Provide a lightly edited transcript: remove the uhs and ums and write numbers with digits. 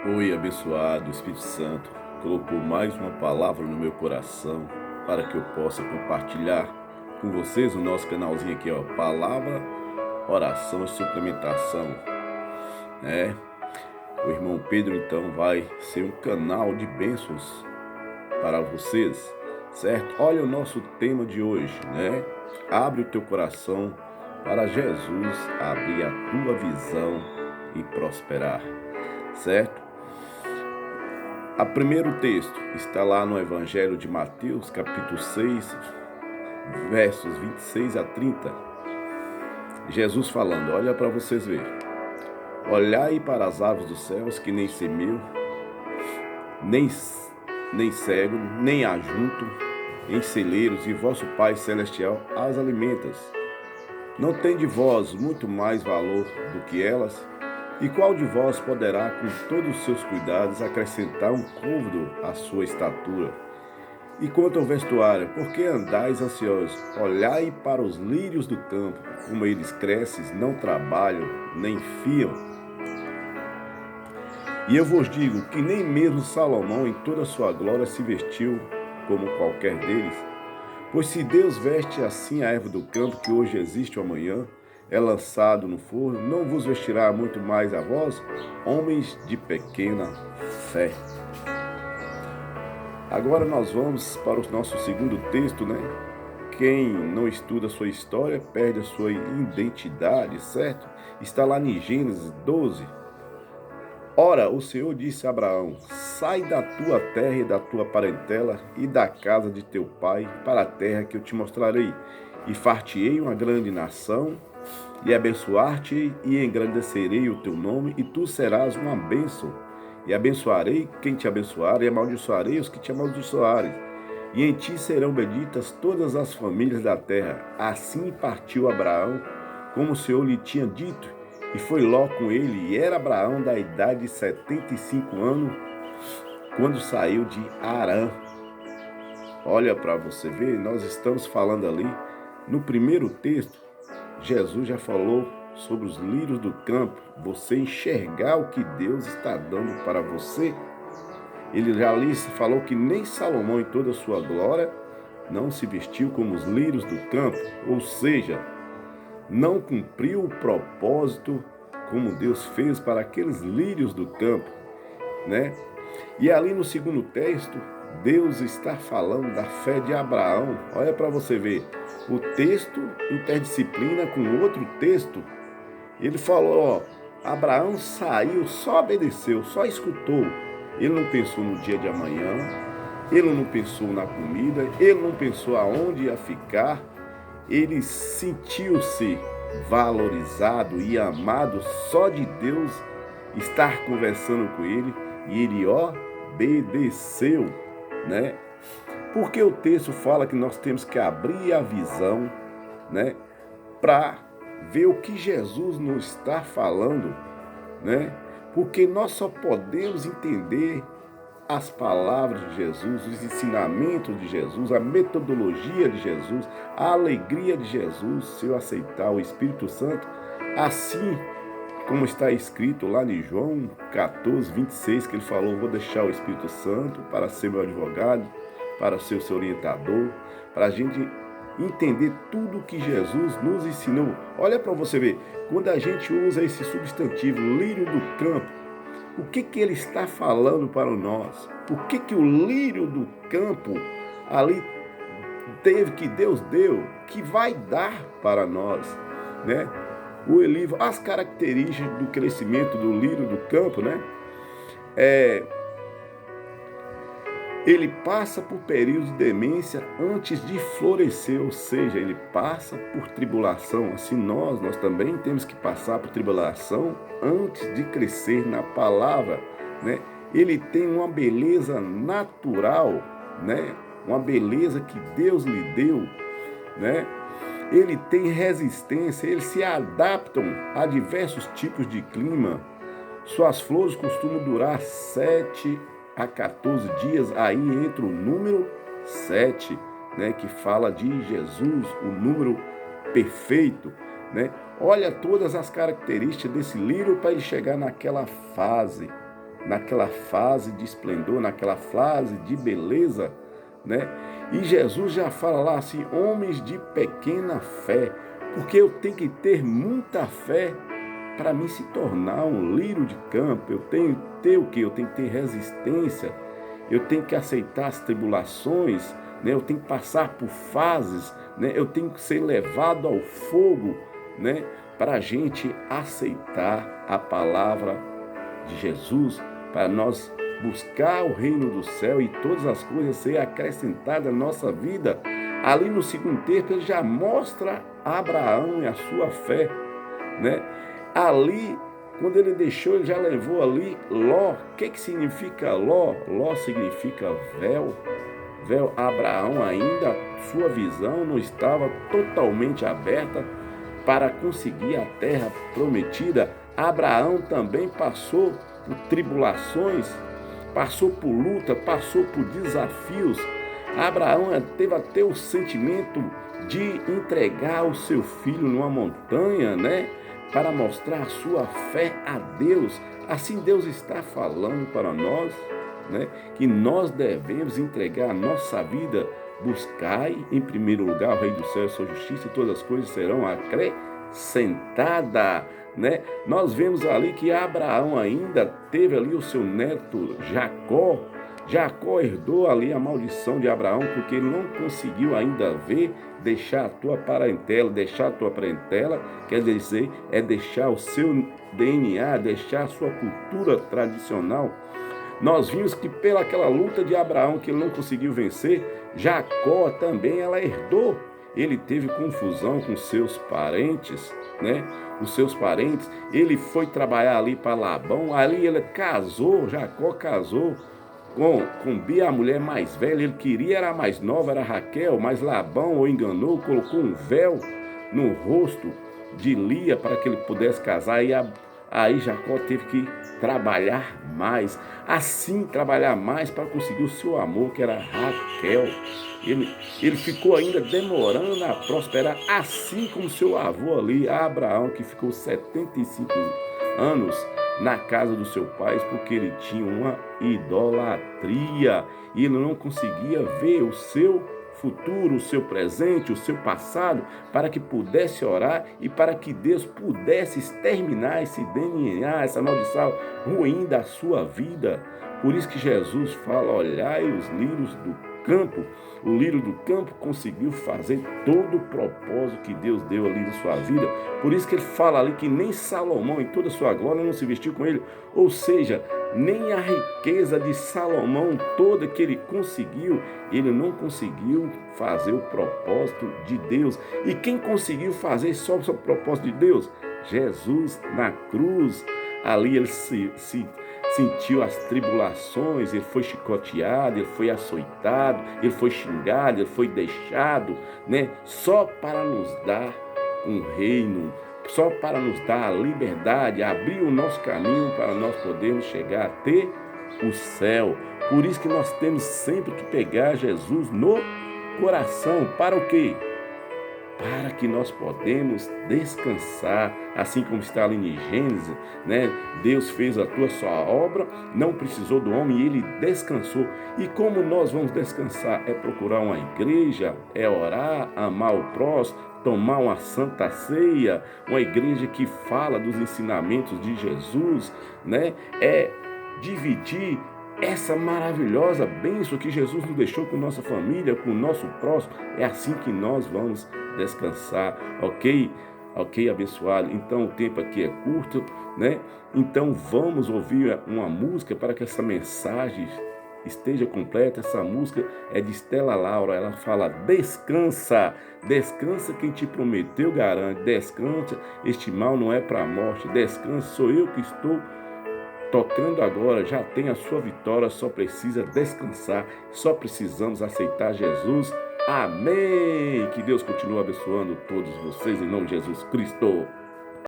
Oi, abençoado, o Espírito Santo colocou mais uma palavra no meu coração para que eu possa compartilhar com vocês o nosso canalzinho aqui, ó, Palavra, Oração e Suplementação, né? O irmão Pedro então vai ser um canal de bênçãos para vocês, certo? Olha o nosso tema de hoje, né? Abre o teu coração para Jesus abrir a tua visão e prosperar, certo? O primeiro texto está lá no Evangelho de Mateus, capítulo 6, versos 26 a 30. Jesus falando, olha para vocês verem. Olhai para as aves dos céus, que nem semeiam, nem cegam, nem ajuntam em celeiros, e vosso Pai Celestial as alimentas. Não tem de vós muito mais valor do que elas? E qual de vós poderá, com todos os seus cuidados, acrescentar um côvado à sua estatura? E quanto ao vestuário, por que andais ansiosos? Olhai para os lírios do campo, como eles crescem, não trabalham, nem fiam. E eu vos digo que nem mesmo Salomão, em toda a sua glória, se vestiu como qualquer deles. Pois se Deus veste assim a erva do campo, que hoje existe ou amanhã é lançado no forno, não vos vestirá muito mais a vós, homens de pequena fé. Agora nós vamos para o nosso segundo texto, né? Quem não estuda a sua história perde a sua identidade, certo? Está lá em Gênesis 12. Ora, o Senhor disse a Abraão: sai da tua terra e da tua parentela e da casa de teu pai para a terra que eu te mostrarei, e far-te-ei uma grande nação, e abençoar-te e engrandecerei o teu nome, e tu serás uma bênção. E abençoarei quem te abençoar, e amaldiçoarei os que te amaldiçoarem. E em ti serão benditas todas as famílias da terra. Assim partiu Abraão, como o Senhor lhe tinha dito, e foi Ló com ele, e era Abraão da idade de 75 anos, quando saiu de Harã. Olha para você ver, nós estamos falando ali, no primeiro texto, Jesus já falou sobre os lírios do campo, você enxergar o que Deus está dando para você. Ele já ali falou que nem Salomão em toda a sua glória não se vestiu como os lírios do campo, ou seja, não cumpriu o propósito como Deus fez para aqueles lírios do campo, né? E ali no segundo texto, Deus está falando da fé de Abraão. Olha para você ver, o texto interdisciplina com outro texto. Ele falou, ó, Abraão saiu, só obedeceu, só escutou. Ele não pensou no dia de amanhã, ele não pensou na comida, ele não pensou aonde ia ficar. Ele sentiu-se valorizado e amado só de Deus estar conversando com ele, e ele obedeceu, né? Porque o texto fala que nós temos que abrir a visão, né, para ver o que Jesus nos está falando, né? Porque nós só podemos entender as palavras de Jesus, os ensinamentos de Jesus, a metodologia de Jesus, a alegria de Jesus, se eu aceitar o Espírito Santo, assim como está escrito lá em João 14, 26, que ele falou, vou deixar o Espírito Santo para ser meu advogado, para ser o seu orientador, para a gente entender tudo o que Jesus nos ensinou. Olha para você ver, quando a gente usa esse substantivo, lírio do campo, o que ele está falando para nós? O que o lírio do campo ali teve, que Deus deu, que vai dar para nós, né? O livro, as características do crescimento do lírio do campo, né? Ele passa por períodos de demência antes de florescer, ou seja, ele passa por tribulação. Assim nós também temos que passar por tribulação antes de crescer na palavra, né? Ele tem uma beleza natural, né? Uma beleza que Deus lhe deu, né? Ele tem resistência, eles se adaptam a diversos tipos de clima. Suas flores costumam durar 7 a 14 dias, aí entra o número 7, né, que fala de Jesus, o número perfeito, né? Olha todas as características desse lírio para ele chegar naquela fase, naquela fase de esplendor, naquela fase de beleza, né? E Jesus já fala lá assim, homens de pequena fé, porque eu tenho que ter muita fé para mim se tornar um lírio de campo. Eu tenho que ter o quê? Eu tenho que ter resistência, eu tenho que aceitar as tribulações, né? Eu tenho que passar por fases, né? Eu tenho que ser levado ao fogo, né? Para a gente aceitar a palavra de Jesus, para nós buscar o reino do céu e todas as coisas serem acrescentadas à nossa vida. Ali no segundo texto ele já mostra Abraão e a sua fé, né? Ali, quando ele deixou, ele já levou ali Ló. O que significa Ló? Ló significa véu. Véu. Abraão ainda, sua visão não estava totalmente aberta para conseguir a terra prometida. Abraão também passou por tribulações, passou por luta, passou por desafios. Abraão teve até o sentimento de entregar o seu filho numa montanha, né? Para mostrar a sua fé a Deus. Assim Deus está falando para nós, né? Que nós devemos entregar a nossa vida. Buscai em primeiro lugar o Rei do Céu e sua justiça, e todas as coisas serão acrescentadas, né? Nós vemos ali que Abraão ainda teve ali o seu neto Jacó. Jacó herdou ali a maldição de Abraão, porque ele não conseguiu ainda ver, deixar a tua parentela, quer dizer, é deixar o seu DNA, deixar a sua cultura tradicional. Nós vimos que pelaquela luta de Abraão que ele não conseguiu vencer, Jacó também ela herdou. Ele teve confusão com seus parentes, né? Os seus parentes, ele foi trabalhar ali para Labão, ali ele casou, Jacó casou com Bia, a mulher mais velha. Ele queria, era a mais nova, era Raquel, mas Labão o enganou, colocou um véu no rosto de Lia para que ele pudesse casar. Aí Jacó teve que trabalhar mais, assim trabalhar mais para conseguir o seu amor, que era Raquel. Ele ficou ainda demorando a prosperar, assim como seu avô ali, Abraão, que ficou 75 anos na casa do seu pai, porque ele tinha uma idolatria e ele não conseguia ver o seu futuro, o seu presente, o seu passado, para que pudesse orar e para que Deus pudesse exterminar esse DNA, essa maldição ruim da sua vida. Por isso que Jesus fala, olhai os lírios do campo. O lírio do campo conseguiu fazer todo o propósito que Deus deu ali na sua vida. Por isso que ele fala ali que nem Salomão em toda a sua glória não se vestiu com ele. Ou seja, nem a riqueza de Salomão toda que ele conseguiu, ele não conseguiu fazer o propósito de Deus. E quem conseguiu fazer só o propósito de Deus? Jesus na cruz. Ali ele sentiu as tribulações, ele foi chicoteado, ele foi açoitado, ele foi xingado, ele foi deixado, né? Só para nos dar um reino, só para nos dar a liberdade, abrir o nosso caminho para nós podermos chegar até o céu. Por isso que nós temos sempre que pegar Jesus no coração. Para o quê? Para que nós podemos descansar, assim como está ali em Gênesis, né? Deus fez a sua obra, não precisou do homem e ele descansou. E como nós vamos descansar? É procurar uma igreja, é orar, amar o próximo, tomar uma santa ceia, uma igreja que fala dos ensinamentos de Jesus, né? É dividir essa maravilhosa bênção que Jesus nos deixou com nossa família, com o nosso próximo. É assim que nós vamos descansar, ok? Ok, abençoado? Então o tempo aqui é curto, né? Então vamos ouvir uma música para que essa mensagem esteja completa. Essa música é de Estela Laura. Ela fala: descansa, descansa, quem te prometeu garante, descansa, este mal não é para a morte, descansa, sou eu que estou tocando agora, já tem a sua vitória, só precisa descansar, só precisamos aceitar Jesus. Amém! Que Deus continue abençoando todos vocês em nome de Jesus Cristo.